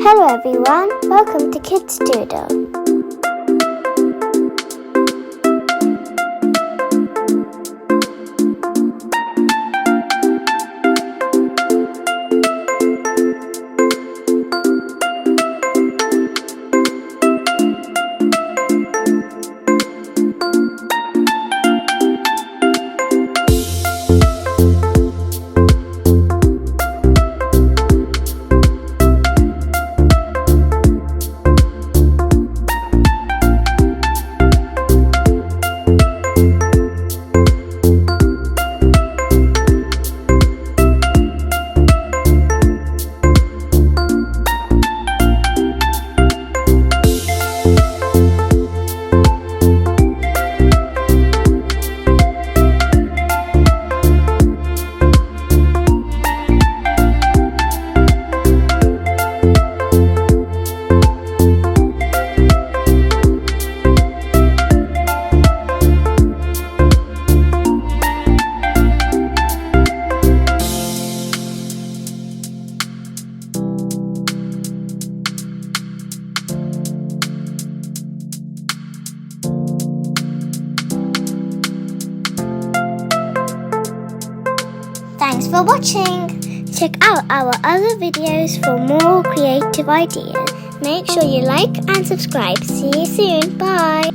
Hello everyone, welcome to Kids Doodle. Thanks for watching! Check out our other videos for more creative ideas. Make sure you like and subscribe. See you soon. Bye!